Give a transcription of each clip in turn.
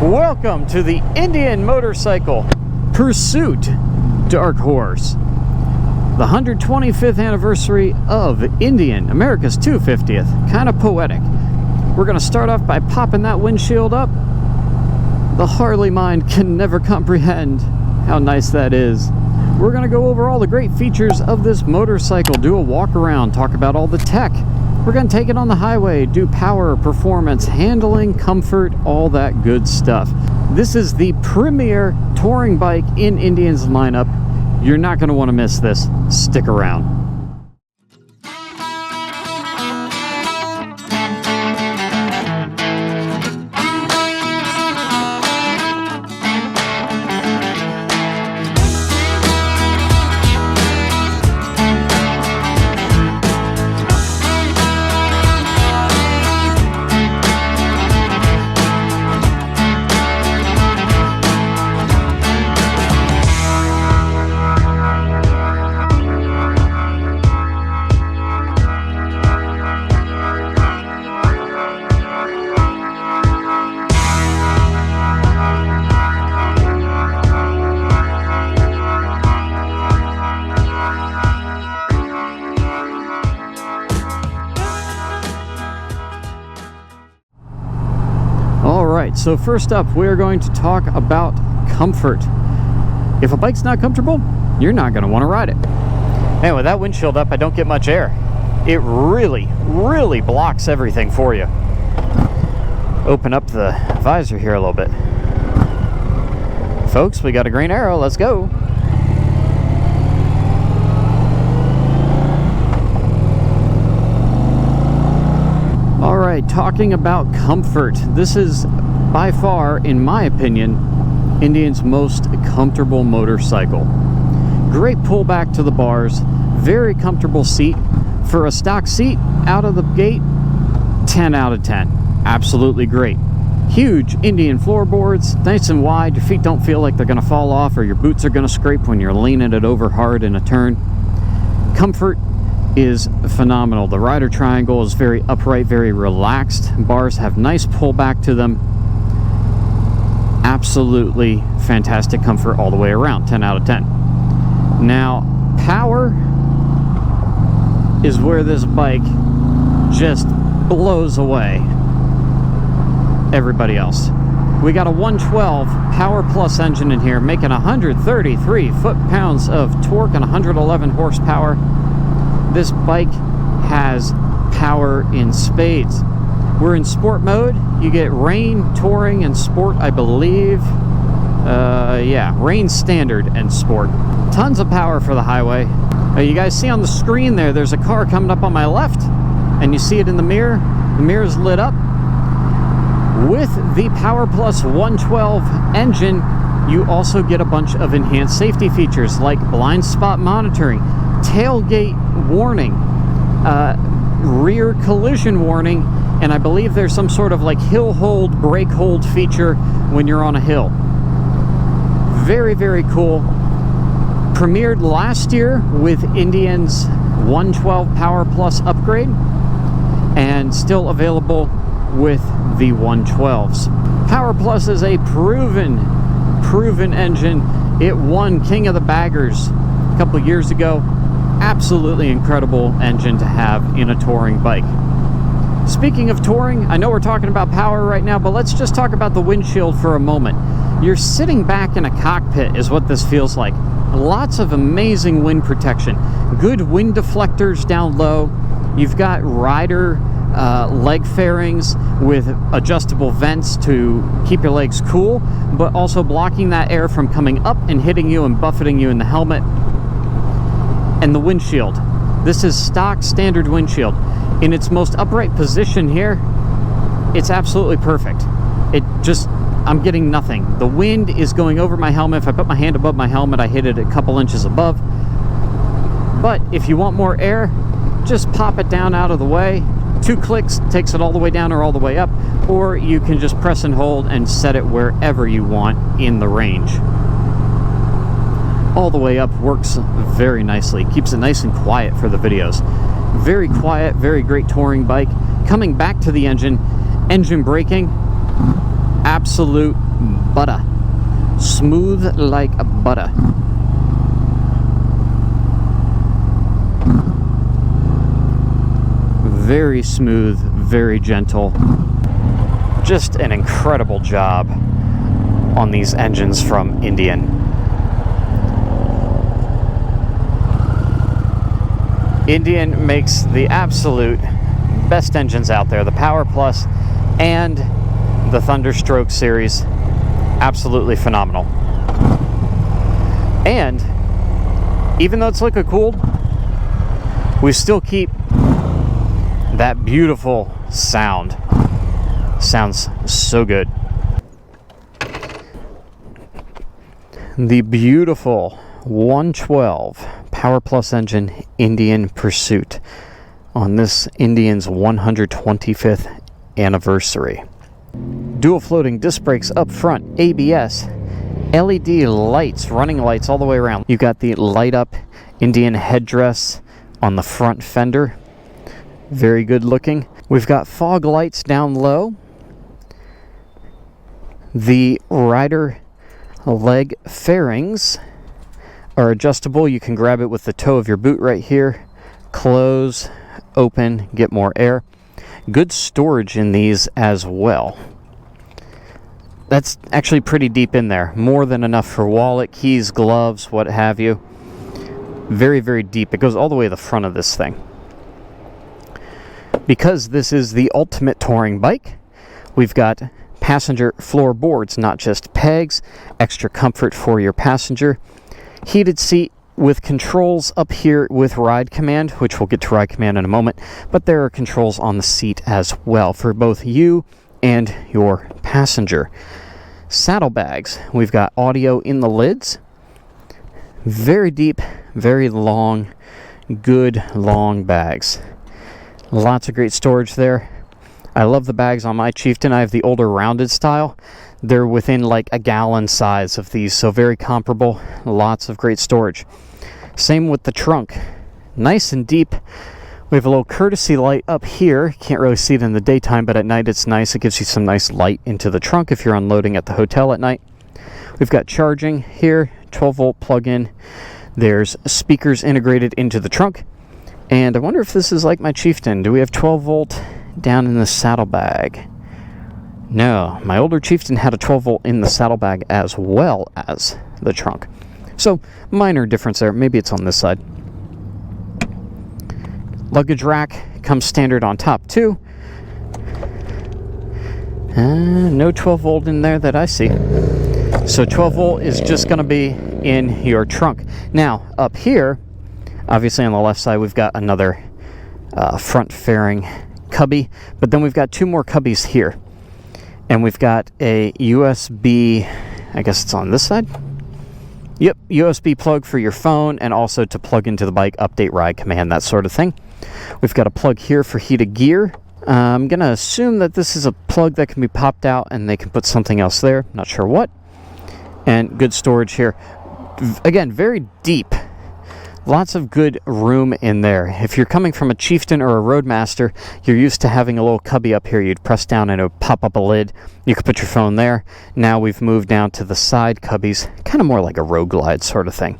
Welcome to the Indian Motorcycle Pursuit Dark Horse, the 125th anniversary of Indian, America's 250th. Kind of poetic. We're going to start off by popping that windshield up. The Harley mind can never comprehend how nice that is. We're going to go over all the great features of this motorcycle, do a walk around, talk about all the tech. We're going to take it on the highway, do power, performance, handling, comfort, all that good stuff. This is the premier touring bike in Indian's lineup. You're not going to want to miss this. Stick around. So first up, we're going to talk about comfort. If a bike's not comfortable, you're not going to want to ride it. And with that windshield up, I don't get much air. It really blocks everything for you. Open up the visor here a little bit. Folks, we got a green arrow. Let's go. All right, talking about comfort. This is by far, in my opinion, Indian's most comfortable motorcycle. Great pullback to the bars, very comfortable seat. For a stock seat, out of the gate, 10 out of 10. Absolutely great. Huge Indian floorboards, nice and wide. Your feet don't feel like they're going to fall off or your boots are going to scrape when you're leaning it over hard in a turn. Comfort is phenomenal. The rider triangle is very upright, very relaxed. Bars have nice pullback to them. Absolutely fantastic comfort all the way around. 10 out of 10. Now, power is where this bike just blows away everybody else. We got a 112 PowerPlus engine in here, making 133 foot-pounds of torque and 111 horsepower. This bike has power in spades. We're in sport mode. You get rain, touring, and sport, I believe. Yeah, rain standard and sport. Tons of power for the highway. You guys see on the screen there's a car coming up on my left, and you see it in the mirror. The mirror's lit up. With the PowerPlus 112 engine, you also get a bunch of enhanced safety features like blind spot monitoring, tailgate warning, rear collision warning, and I believe there's some sort of like hill hold, brake hold feature when you're on a hill. Very cool. Premiered last year with Indian's 112 PowerPlus upgrade, and still available with the 112s. PowerPlus is a proven engine. It won King of the Baggers a couple years ago. Absolutely incredible engine to have in a touring bike. Speaking of touring, I know we're talking about power right now, but let's just talk about the windshield for a moment. You're sitting back in a cockpit is what this feels like. Lots of amazing wind protection. Good wind deflectors down low. You've got rider leg fairings with adjustable vents to keep your legs cool, but also blocking that air from coming up and hitting you and buffeting you in the helmet. And the windshield. This is stock standard windshield. In its most upright position here, it's absolutely perfect. I'm getting nothing. The wind is going over my helmet. If I put my hand above my helmet, I hit it a couple inches above. But if you want more air, just pop it down out of the way. 2 clicks takes it all the way down or all the way up, or you can just press and hold and set it wherever you want in the range. All the way up works very nicely. Keeps it nice and quiet for the videos. Very quiet, very great touring bike. Coming back to the engine braking, absolutely absolute butter. Smooth like butter. Very smooth, very gentle. Just an incredible job on these engines from Indian. Indian makes the absolute best engines out there. The PowerPlus and the Thunderstroke series, absolutely phenomenal. And even though it's liquid cooled, we still keep that beautiful sound. Sounds so good. The beautiful 112 PowerPlus engine Indian Pursuit on this Indian's 125th anniversary. Dual floating disc brakes up front, ABS, LED lights, running lights all the way around. You've got the light up Indian headdress on the front fender. Very good looking. We've got fog lights down low. The rider leg fairings are adjustable. You can grab it with the toe of your boot right here. Close, open, get more air. Good storage in these as well. That's actually pretty deep in there. More than enough for wallet, keys, gloves, what have you. Very, very deep. It goes all the way to the front of this thing. Because this is the ultimate touring bike, we've got passenger floorboards, not just pegs, extra comfort for your passenger. Heated seat with controls up here with ride command, which we'll get to ride command in a moment, but there are controls on the seat as well for both you and your passenger. Saddlebags, we've got audio in the lids. Very deep, very long, good long bags. Lots of great storage there. I love the bags on my Chieftain. I have the older rounded style. They're within like a gallon size of these, so very comparable. Lots of great storage. Same with the trunk. Nice and deep. We have a little courtesy light up here. Can't really see it in the daytime, but at night it's nice. It gives you some nice light into the trunk if you're unloading at the hotel at night. We've got charging here, 12-volt plug-in. There's speakers integrated into the trunk. And I wonder if this is like my Chieftain. Do we have 12-volt down in the saddlebag? No, my older Chieftain had a 12-volt in the saddlebag as well as the trunk. So, minor difference there. Maybe it's on this side. Luggage rack comes standard on top too. No 12-volt in there that I see. So 12-volt is just going to be in your trunk. Now, up here, obviously on the left side, we've got another front fairing cubby, but then we've got two more cubbies here. And we've got a USB, I guess it's on this side? Yep, USB plug for your phone and also to plug into the bike, update ride command, that sort of thing. We've got a plug here for heated gear. I'm going to assume that this is a plug that can be popped out and they can put something else there. Not sure what. And good storage here. Again, very deep. Lots of good room in there. If you're coming from a Chieftain or a Roadmaster, you're used to having a little cubby up here. You'd press down and it would pop up a lid. You could put your phone there. Now we've moved down to the side cubbies, kind of more like a Road Glide sort of thing.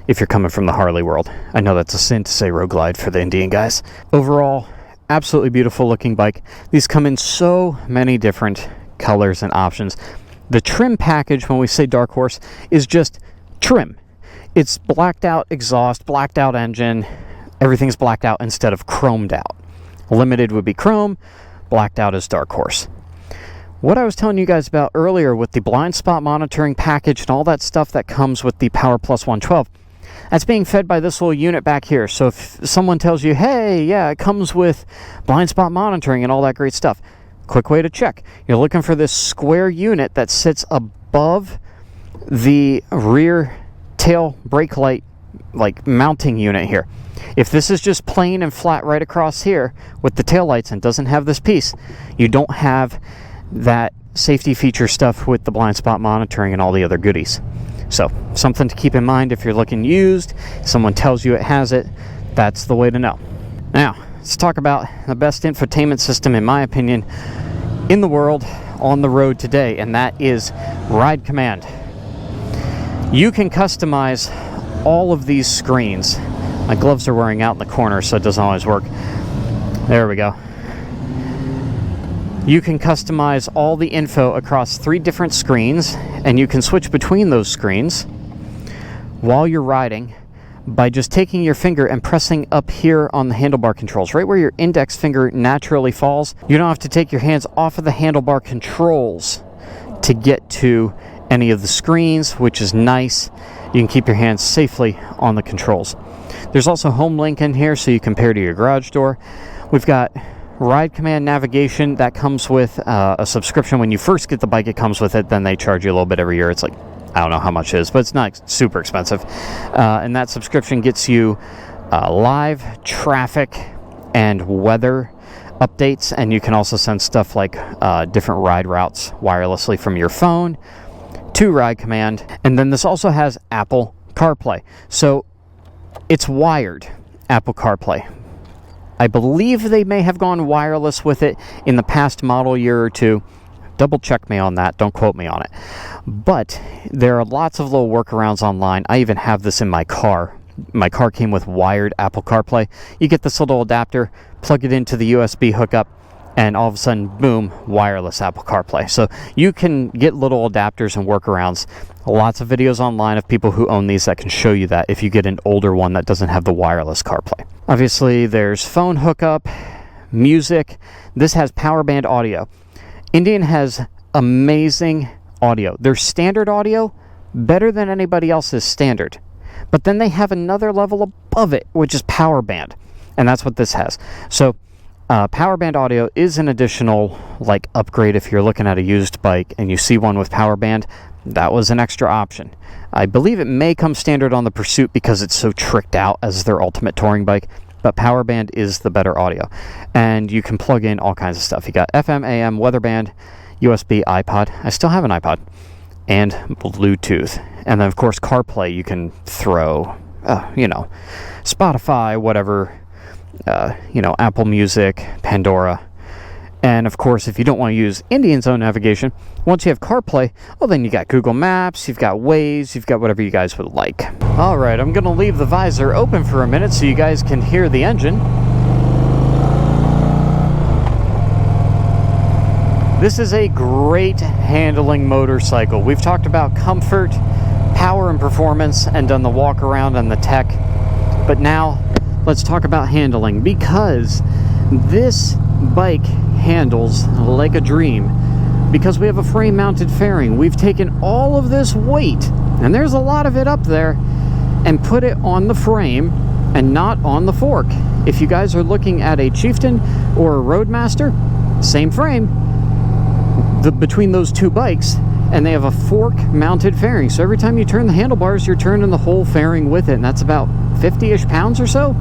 If you're coming from the Harley world. I know that's a sin to say Road Glide for the Indian guys. Overall, absolutely beautiful looking bike. These come in so many different colors and options. The trim package, when we say Dark Horse, is just trim. It's blacked out exhaust, blacked out engine, everything's blacked out instead of chromed out. Limited would be chrome, blacked out is Dark Horse. What I was telling you guys about earlier with the blind spot monitoring package and all that stuff that comes with the PowerPlus 112, that's being fed by this little unit back here. So if someone tells you, hey, yeah, it comes with blind spot monitoring and all that great stuff, quick way to check. You're looking for this square unit that sits above the rear tail brake light like mounting unit here. If this is just plain and flat right across here with the tail lights and doesn't have this piece, you don't have that safety feature stuff with the blind spot monitoring and all the other goodies. So something to keep in mind if you're looking used, someone tells you it has it, that's the way to know. Now let's talk about the best infotainment system in my opinion in the world on the road today, and that is Ride Command. You can customize all of these screens. My gloves are wearing out in the corner, so it doesn't always work. There we go. You can customize all the info across 3 different screens, and you can switch between those screens while you're riding by just taking your finger and pressing up here on the handlebar controls, right where your index finger naturally falls. You don't have to take your hands off of the handlebar controls to get to any of the screens, which is nice. You can keep your hands safely on the controls. There's also home link in here, so you can pair to your garage door. We've got Ride Command navigation that comes with a subscription. When you first get the bike, it comes with it. Then they charge you a little bit every year. It's like, I don't know how much it is, but it's not super expensive. And that subscription gets you live traffic and weather updates, and you can also send stuff like different ride routes wirelessly from your phone to Ride Command. And then this also has Apple CarPlay. So it's wired Apple CarPlay. I believe they may have gone wireless with it in the past model year or two. Double check me on that, don't quote me on it. But there are lots of little workarounds online. I even have this in my car. My car came with wired Apple CarPlay. You get this little adapter, plug it into the USB hookup, and all of a sudden, boom, wireless Apple CarPlay. So you can get little adapters and workarounds. Lots of videos online of people who own these that can show you that if you get an older one that doesn't have the wireless CarPlay. Obviously, there's phone hookup, music. This has power band audio. Indian has amazing audio. Their standard audio, better than anybody else's standard. But then they have another level above it, which is power band. And that's what this has. So power band audio is an additional like upgrade if you're looking at a used bike and you see one with power band. That was an extra option. I believe it may come standard on the Pursuit because it's so tricked out as their ultimate touring bike. But power band is the better audio. And you can plug in all kinds of stuff. You got FM, AM, weather band, USB, iPod. I still have an iPod. And Bluetooth. And then, of course, CarPlay you can throw, Spotify, whatever, Apple Music, Pandora. And, of course, if you don't want to use Indian's own navigation, once you have CarPlay, well, then you got Google Maps, you've got Waze, you've got whatever you guys would like. All right, I'm going to leave the visor open for a minute so you guys can hear the engine. This is a great handling motorcycle. We've talked about comfort, power, and performance, and done the walk around and the tech. But now, let's talk about handling, because this bike handles like a dream. Because we have a frame mounted fairing, we've taken all of this weight, and there's a lot of it up there, and put it on the frame and not on the fork. If you guys are looking at a Chieftain or a Roadmaster, same frame between those two bikes, and they have a fork mounted fairing. So every time you turn the handlebars, you're turning the whole fairing with it, and that's about 50-ish pounds or so.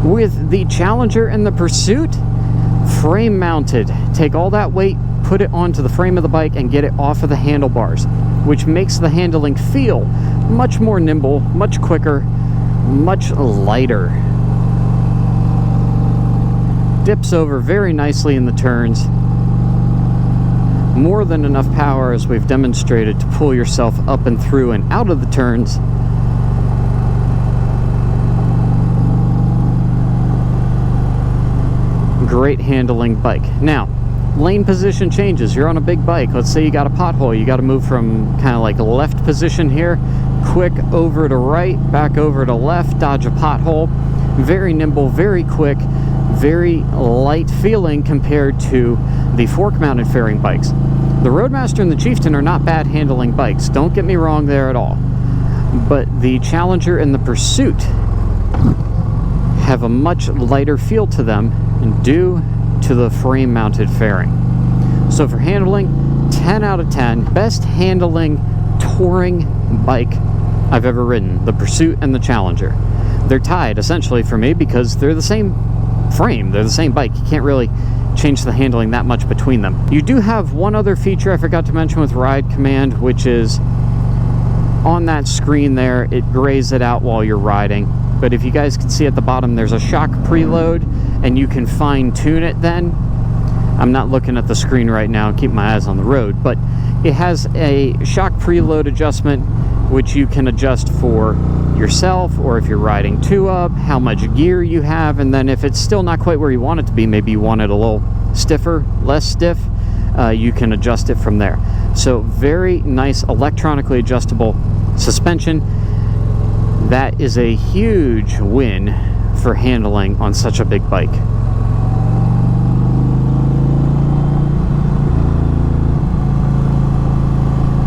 With the Challenger and the Pursuit, frame mounted. Take all that weight, put it onto the frame of the bike, and get it off of the handlebars, which makes the handling feel much more nimble, much quicker, much lighter. Dips over very nicely in the turns. More than enough power, as we've demonstrated, to pull yourself up and through and out of the turns. Great handling bike. Now, lane position changes. You're on a big bike. Let's say you got a pothole. You got to move from kind of like left position here, quick over to right, back over to left, dodge a pothole. Very nimble, very quick, very light feeling compared to the fork-mounted fairing bikes. The Roadmaster and the Chieftain are not bad handling bikes. Don't get me wrong there at all. But the Challenger and the Pursuit have a much lighter feel to them due to the frame-mounted fairing. So for handling, 10 out of 10. Best handling touring bike I've ever ridden, the Pursuit and the Challenger. They're tied, essentially, for me, because they're the same frame. They're the same bike. You can't really change the handling that much between them. You do have one other feature I forgot to mention with Ride Command, which is on that screen there, it grays it out while you're riding. But if you guys can see at the bottom, there's a shock preload, and you can fine-tune it then. I'm not looking at the screen right now, keep my eyes on the road, but it has a shock preload adjustment, which you can adjust for yourself, or if you're riding two up, how much gear you have, and then if it's still not quite where you want it to be, maybe you want it a little stiffer, less stiff, you can adjust it from there. So very nice electronically adjustable suspension. That is a huge win for handling on such a big bike.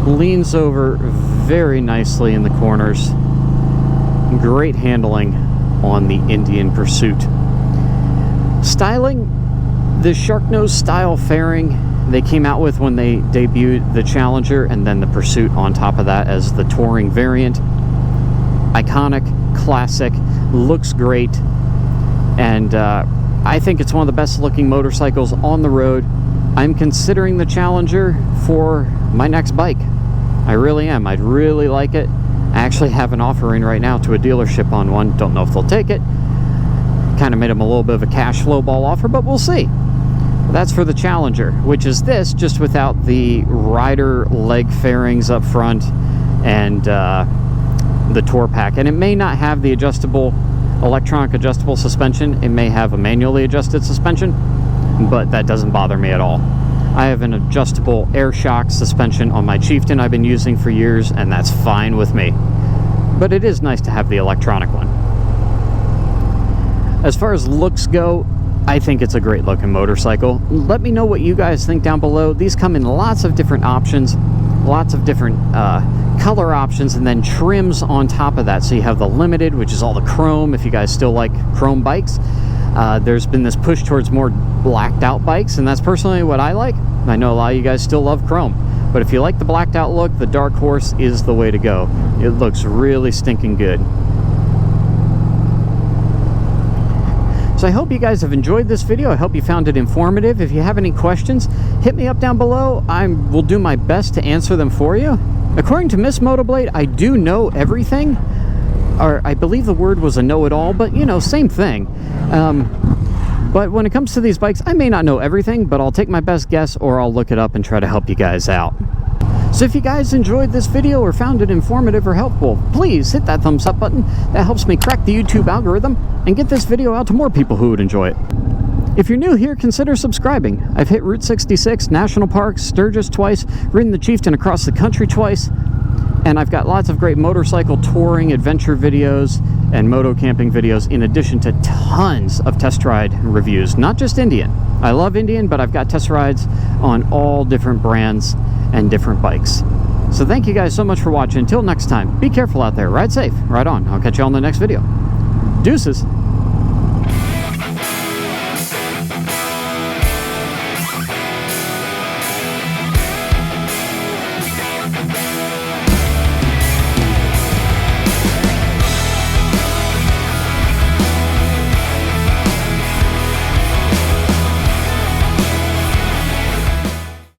Leans over very nicely in the corners. Great handling on the Indian Pursuit. Styling, the shark nose style fairing they came out with when they debuted the Challenger, and then the Pursuit on top of that as the touring variant. Iconic, classic, looks great, and I think it's one of the best looking motorcycles on the road. I'm considering the Challenger for my next bike. I really am. I'd really like it. I actually have an offer in right now to a dealership on one. Don't know if they'll take it. Kind of made them a little bit of a cash flow ball offer, but we'll see. That's for the Challenger, which is this, just without the rider leg fairings up front and the tour pack. And it may not have the electronic adjustable suspension. It may have a manually adjusted suspension, but that doesn't bother me at all. I have an adjustable air shock suspension on my Chieftain I've been using for years, and that's fine with me. But it is nice to have the electronic one. As far as looks go, I think it's a great looking motorcycle. Let me know what you guys think down below. These come in lots of different options, lots of different color options, and then trims on top of that. So you have the Limited, which is all the chrome, if you guys still like chrome bikes. There's been this push towards more blacked out bikes, and that's personally what I like. I know a lot of you guys still love chrome, but if you like the blacked out look, the Dark Horse is the way to go. It looks really stinking good. So I hope you guys have enjoyed this video. I hope you found it informative. If you have any questions, hit me up down below. I will do my best to answer them for you. According to Miss Motoblade, I do know everything. Or I believe the word was a know-it-all, but you know, same thing. But when it comes to these bikes, I may not know everything, but I'll take my best guess, or I'll look it up and try to help you guys out. So if you guys enjoyed this video or found it informative or helpful, please hit that thumbs up button. That helps me crack the YouTube algorithm and get this video out to more people who would enjoy it. If you're new here, consider subscribing. I've hit Route 66, National Parks, Sturgis twice, ridden the Chieftain across the country twice, and I've got lots of great motorcycle touring, adventure videos, and moto camping videos, in addition to tons of test ride reviews. Not just Indian. I love Indian, but I've got test rides on all different brands and different bikes. So thank you guys so much for watching. Until next time, be careful out there, ride safe, ride on. I'll catch you all in the next video. Deuces.